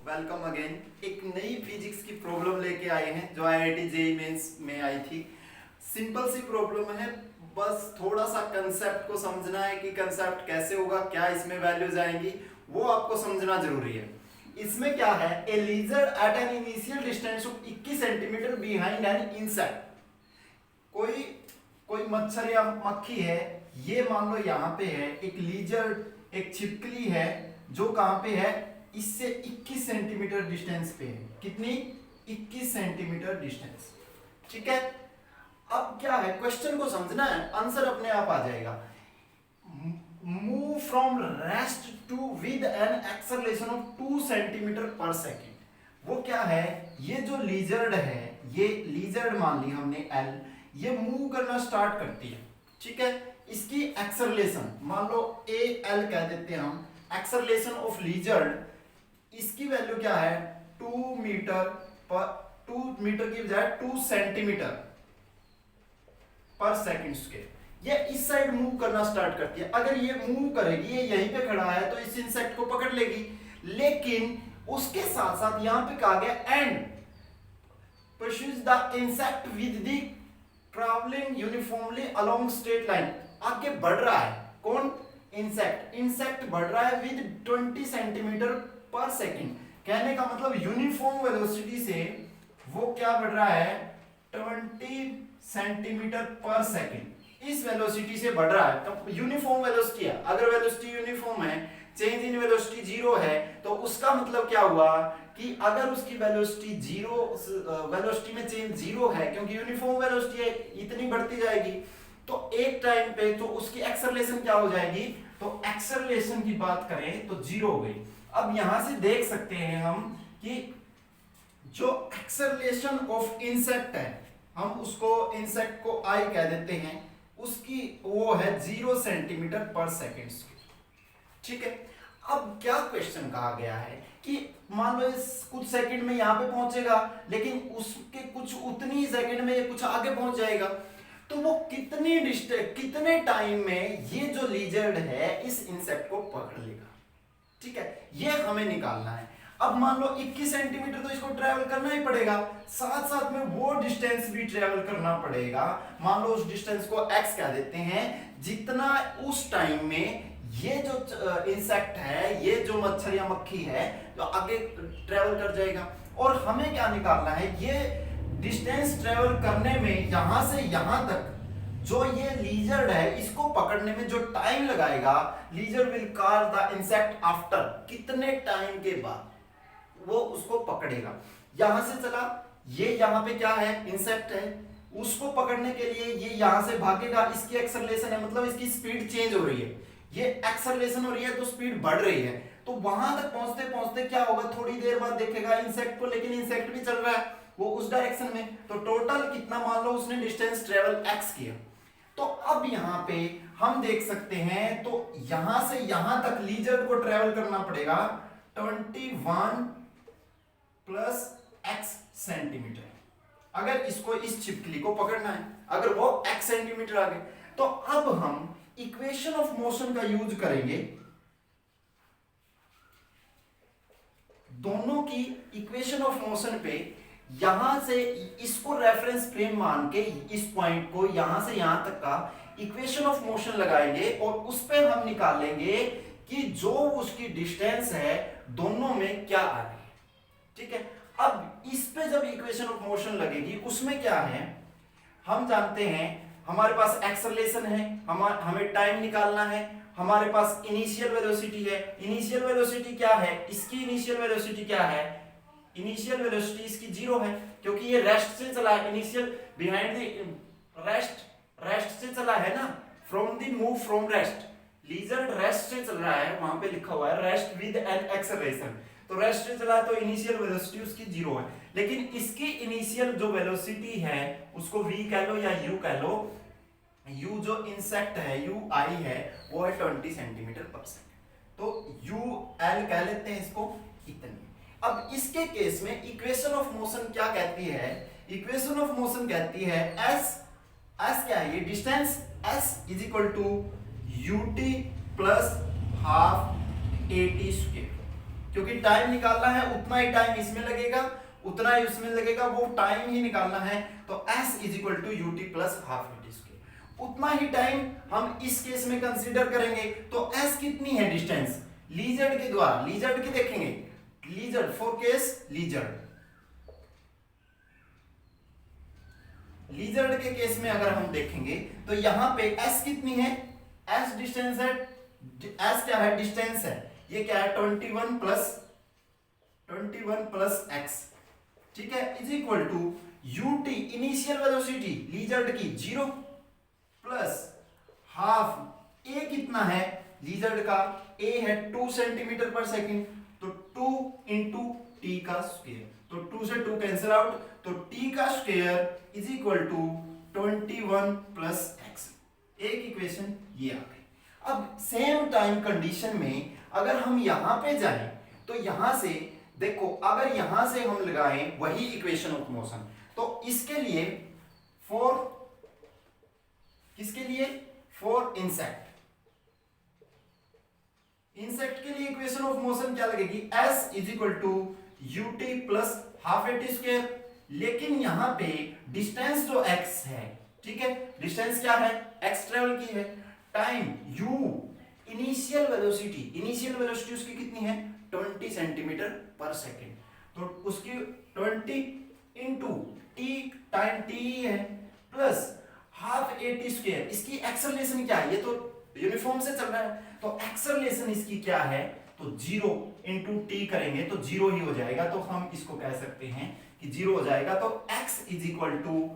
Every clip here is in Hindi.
Welcome again. एक नई फिजिक्स की प्रॉब्लम लेके आए हैं जो आईआईटी जेईई मेंस में आई थी। सिंपल सी प्रॉब्लम है, बस थोड़ा सा कंसेप्ट को समझना है कि कंसेप्ट कैसे होगा, क्या इसमें वैल्यूज आएंगी, वो आपको समझना जरूरी है। इसमें क्या है, a lizard at an initial distance of 21 centimetre behind an insect. कोई कोई मच्छर या मक्खी है, ये मान लो यहाँ पे है, एक लीजर एक छिपकली है जो कहाँ पे है, इससे 21 सेंटीमीटर डिस्टेंस पे है। कितनी? 21 सेंटीमीटर डिस्टेंस। ठीक है, अब क्या है, क्वेश्चन को समझना है, आंसर अपने आप आ जाएगा। Move from rest to with an acceleration of 2 centimetre per second. वो क्या है, ये जो लीजर्ड है, ये लीजर्ड मान ली हमने एल, ये मूव करना स्टार्ट करती है। ठीक है, इसकी एक्सेलरेशन मान लो ए एल कह देते हैं हम। एक्सेलरेशन ऑफ लीजर्ड, इसकी वैल्यू क्या है, 2 मीटर पर 2 मीटर की बजाय 2 सेंटीमीटर पर सेकंड स्क्वायर। ये इस साइड मूव करना स्टार्ट करती है। अगर ये मूव करेगी, ये यहीं पे खड़ा है, तो इस इंसेक्ट को पकड़ लेगी। लेकिन उसके साथ साथ यहां पे कहा गया and pursues the insect with the travelling uniformly along straight line. आगे बढ़ रहा है कौन? इंसेक्ट। इंसेक्ट बढ़ रहा है विद 20 सेंटीमीटर पर सेकेंड। कहने का मतलब यूनिफॉर्म वेलोसिटी से वो क्या बढ़ रहा है, 20 सेंटीमीटर पर सेकेंड। इस वेलोसिटी से बढ़ रहा है। तो यूनिफॉर्म वेलोसिटी है, अगर वेलोसिटी यूनिफॉर्म है, चेंज इन वेलोसिटी जीरो है, तो उसका मतलब क्या हुआ कि अगर उसकी वेलोसिटी जीरो, वेलोसिटी में चेंज जीरो है, क्योंकि यूनिफॉर्म वेलोसिटी है, इतनी बढ़ती जाएगी, तो एक टाइम पे तो उसकी एक्सेलरेशन क्या हो जाएगी, तो एक्सेलरेशन की बात करें तो जीरो हो गई। अब यहां से देख सकते हैं हम कि जो एक्सेलरेशन ऑफ इंसेक्ट है, हम उसको इंसेक्ट को आई कह देते हैं, उसकी वो है 0 सेंटीमीटर पर सेकेंड। ठीक है, अब क्या क्वेश्चन कहा गया है कि मान लो इस कुछ सेकंड में यहां पे पहुंचेगा, लेकिन उसके कुछ उतनी सेकंड में ये कुछ आगे पहुंच जाएगा, तो वो कितने टाइम में ये जो लीजर्ड है इस इंसेक्ट को पकड़ लेगा। ठीक है, ये हमें निकालना है। अब मान लो 21 सेंटीमीटर तो इसको ट्रेवल करना ही पड़ेगा, साथ साथ में वो डिस्टेंस भी ट्रेवल करना पड़ेगा। मान लो उस डिस्टेंस को x कह देते हैं, जितना उस टाइम में ये जो इंसेक्ट है, ये जो मच्छर या मक्खी है, जो आगे ट्रेवल कर जाएगा। और हमें क्या निकालना है, ये डिस्टेंस ट्रेवल करने में यहां से यहां तक जो ये लीजर्ड है, इसको पकड़ने में जो टाइम लगाएगा, lizard will car the insect after, कितने टाइम के बाद वो उसको पकड़ेगा। यहां से चला, ये यहां पे क्या है, इंसेक्ट है, उसको पकड़ने के लिए ये यहां से भागेगा, इसकी एक्सेलरेशन है, मतलब इसकी स्पीड चेंज हो रही है, ये एक्सेलरेशन हो रही है तो स्पीड बढ़ रही है। तो वहां तक पहुंचते पहुंचते क्या होगा, थोड़ी देर बाद देखेगा इंसेक्ट को, लेकिन इंसेक्ट भी चल रहा है वो उस डायरेक्शन में, तो टोटल कितना मान लो उसने डिस्टेंस ट्रेवल x किया। तो अब यहां पे हम देख सकते हैं, तो यहां से यहां तक लीजर्ड को ट्रेवल करना पड़ेगा 21 प्लस x सेंटीमीटर, अगर इसको इस छिपकली को पकड़ना है, अगर वो x सेंटीमीटर आ गए। तो अब हम इक्वेशन ऑफ मोशन का यूज करेंगे, दोनों की इक्वेशन ऑफ मोशन पे, यहां से इसको रेफरेंस फ्रेम मान के इस पॉइंट को यहां से यहां तक का इक्वेशन ऑफ मोशन लगाएंगे, और उस पे हम निकालेंगे कि जो उसकी डिस्टेंस है दोनों में क्या आ रही है। ठीक है, अब इस पे जब इक्वेशन ऑफ मोशन लगेगी, उसमें क्या है, हम जानते हैं हमारे पास एक्सेलरेशन है, हमें टाइम निकालना है, हमारे पास इनिशियल वेलोसिटी है। इनिशियल वेलोसिटी क्या है, इसकी इनिशियल वेलोसिटी क्या है, इनिशियल वेलोसिटी इसकी जीरो है, क्योंकि ये रेस्ट से चला है, इनिशियल बिहाइंड द रेस्ट से चला है ना, from the move from rest, lizard rest से चल रहा है, वहां पे लिखा हुआ है रेस्ट विद एन एक्सेलरेशन, तो रेस्ट से चला तो इनिशियल वेलोसिटी उसकी जीरो है। लेकिन इसकी इनिशियल जो वेलोसिटी है उसको v कह लो या u कह लो, u जो इंसेक्ट है, u आई है, वो है 20 सेंटीमीटर पर सेकेंड, तो u l कह लेते हैं इसको, इतनी। अब इसके केस में इक्वेशन ऑफ मोशन क्या कहती है, इक्वेशन ऑफ मोशन कहती है s क्या है, ये distance s is equal to ut plus half at square. क्योंकि टाइम निकालना है उतना ही टाइम इसमें लगेगा, उतना ही उसमें लगेगा, वो टाइम ही निकालना है। तो s is equal to U T plus half A T square, उतना ही टाइम हम इस केस में कंसीडर करेंगे। तो s कितनी है डिस्टेंस लीजर्ड के द्वारा, लीजर्ड की देखेंगे, lizard for case lizard, lizard के केस में अगर हम देखेंगे तो यहां पे s कितनी है, s डिस्टेंस है, s क्या है डिस्टेंस है, ये क्या है 21 प्लस x, ठीक है, is equal to ut initial velocity lizard की 0 प्लस हाफ a कितना है लीजर्ड का, a है 2 सेंटीमीटर पर सेकंड, तो 2 इंटू टी का स्क्वायर, तो 2 से 2 कैंसिल आउट, तो t का square is equal to 21 plus x, एक इक्वेशन ये आ गई। अब सेम टाइम कंडीशन में अगर हम यहां पे जाएं तो यहां से देखो, अगर यहां से हम लगाएं वही इक्वेशन ऑफ मोशन, तो इसके लिए फॉर किसके लिए, फॉर इंसेक्ट, इंसेक्ट के लिए इक्वेशन ऑफ मोशन क्या लगेगी, s is equal to U T plus half A T square, लेकिन यहां पे डिस्टेंस जो x है, ठीक है, डिस्टेंस क्या है x ट्रेवल की है, टाइम u इनिशियल वेलोसिटी उसकी कितनी है 20 सेंटीमीटर पर सेकेंड, तो उसकी 20 इंटू टी, टाइम t है, plus half A T square, इसकी एक्सेलरेशन क्या है, ये तो यूनिफॉर्म से चल रहा है, तो एक्सेलरेशन इसकी क्या है, तो 0 इंटू टी करेंगे तो 0 ही हो जाएगा, तो हम इसको कह सकते हैं कि 0 हो जाएगा, तो x is equal to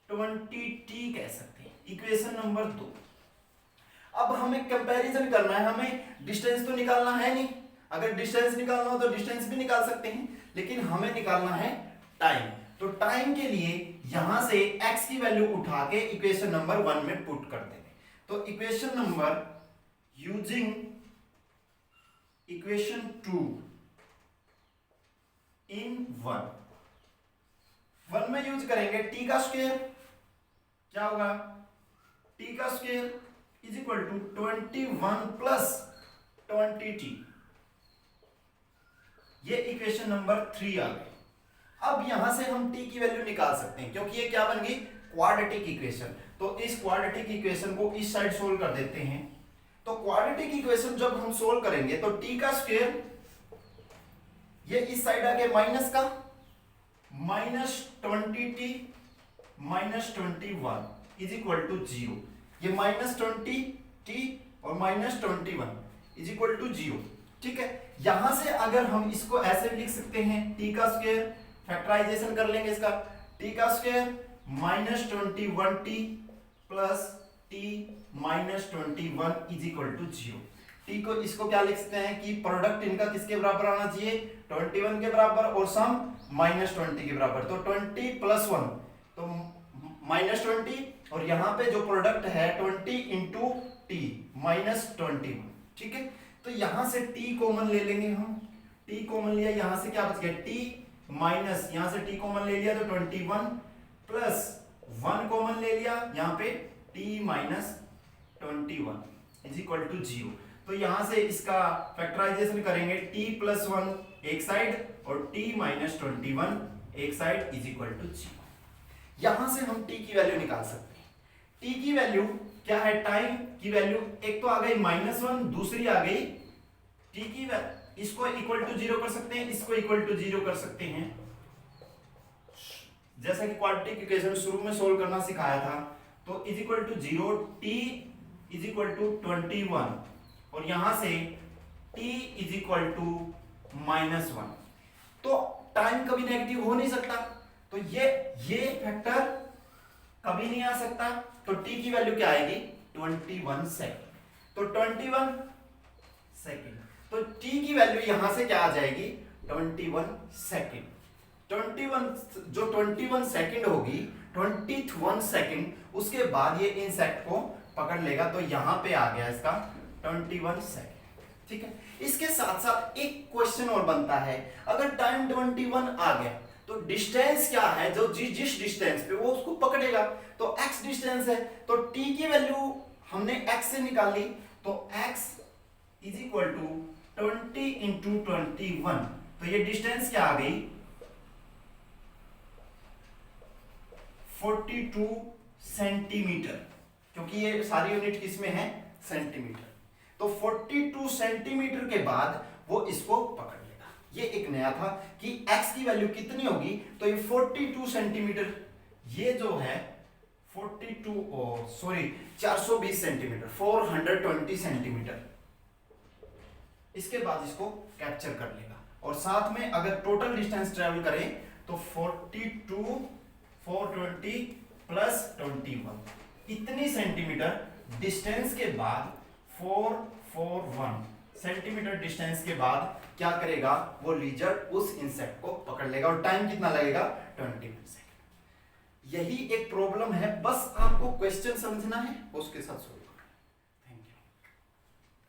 20t कह सकते हैं, इक्वेशन नंबर 2। अब हमें कंपैरिजन करना है, हमें डिस्टेंस तो निकालना है नहीं, अगर डिस्टेंस निकालना हो तो डिस्टेंस भी निकाल सकते हैं, लेकिन हमें निकालना है टाइम, तो टाइम के लिए यहां से x की वैल्यू उठा के इक्वेशन नंबर 1 में पुट कर देंगे, तो इक्वेशन नंबर यूजिंग इक्वेशन 2 इन 1 में यूज करेंगे t का स्क्वायर, क्या होगा t का square is equal to 21 plus 20t, ये इक्वेशन नंबर 3 आ गई। अब यहां से हम t की वैल्यू निकाल सकते हैं, क्योंकि ये क्या बन गई क्वाड्रेटिक इक्वेशन, तो इस क्वाड्रेटिक इक्वेशन को इस साइड सोल्व कर देते हैं, तो क्वाड्रेटिक इक्वेशन जब हम सोल्व करेंगे तो t का स्क्वायर ये इस साइड आ गया माइनस का, minus 20t minus 21 is equal to 0, ये माइनस 20t और माइनस 21 इज इक्वल टू 0, ठीक है। यहां से अगर हम इसको ऐसे भी लिख सकते हैं, t का स्क्वायर फैक्टराइजेशन कर लेंगे इसका, t का square minus 21t plus t minus 21 is equal to 0, t को इसको क्या लिख सकते हैं कि प्रोडक्ट इनका किसके बराबर आना चाहिए 21 के बराबर और सम माइनस 20 के बराबर, तो 20 प्लस 1 तो माइनस 20 और यहाँ पे जो प्रोडक्ट है 20 इंटू टी माइनस 21, ठीक है। तो यहां से t कॉमन ले लेंगे हम, t कॉमन लिया, यहां से क्या बच गया t माइनस, यहां से t कॉमन ले लिया तो 21 प्लस 1 कॉमन ले लिया, यहाँ पे t minus 21 is equal to 0, तो यहां से इसका फैक्टराइजेशन करेंगे t प्लस 1 एक साइड और t माइनस 21 एक साइड इज इक्वल टू 0। यहां से हम t की वैल्यू निकाल सकते हैं, t की वैल्यू क्या है, टाइम की वैल्यू एक तो आ गई -1, दूसरी आ गई t की वैल्यू, इसको इक्वल टू 0 कर सकते हैं, इसको इक्वल टू 0 कर सकते हैं, जैसा कि क्वाड्रेटिक इक्वेशन शुरू में सोल्व करना सिखाया था, तो is equal to 0, t is equal to 21 और यहां से t इज इक्वल टू -1, तो टाइम कभी नेगेटिव हो नहीं सकता, तो ये फैक्टर कभी नहीं आ सकता, तो t की वैल्यू क्या आएगी 21 सेकंड, तो 21 सेकंड, तो t की वैल्यू यहां से क्या आ जाएगी 21 सेकंड, 21 सेकंड होगी, 21 सेकंड, उसके बाद ये इंसेक्ट को पकड़ लेगा, तो यहां पे आ गया इसका 21 सेकंड, ठीक है। इसके साथ साथ एक क्वेश्चन और बनता है, अगर टाइम 21 आ गया तो डिस्टेंस क्या है, जो जिस डिस्टेंस पे वो उसको पकड़ेगा, तो x डिस्टेंस है, तो t की वैल्यू हमने x से निकाली, तो x is equal to 20 into 21, तो ये डिस्टेंस क्या आ गई 42 सेंटीमीटर, क्योंकि ये सारी यूनिट किसमें है सेंटीमीटर। तो 42 सेंटीमीटर के बाद वो इसको पकड़ लेगा। ये एक नया था कि x की वैल्यू कितनी होगी, तो ये 42 सेंटीमीटर, ये जो है 420 सेंटीमीटर, 420 सेंटीमीटर, इसके बाद इसको कैप्चर कर लेगा। और साथ में अगर टोटल डिस्टेंस ट्रेवल करें तो 42 420 प्लस 21, इतनी सेंटीमीटर डिस्टेंस के बाद 441 सेंटीमीटर डिस्टेंस के बाद क्या करेगा, वो लिजर्ड उस इंसेक्ट को पकड़ लेगा। और टाइम कितना लगेगा 20 सेकंड। यही एक प्रॉब्लम है, बस आपको क्वेश्चन समझना है उसके साथ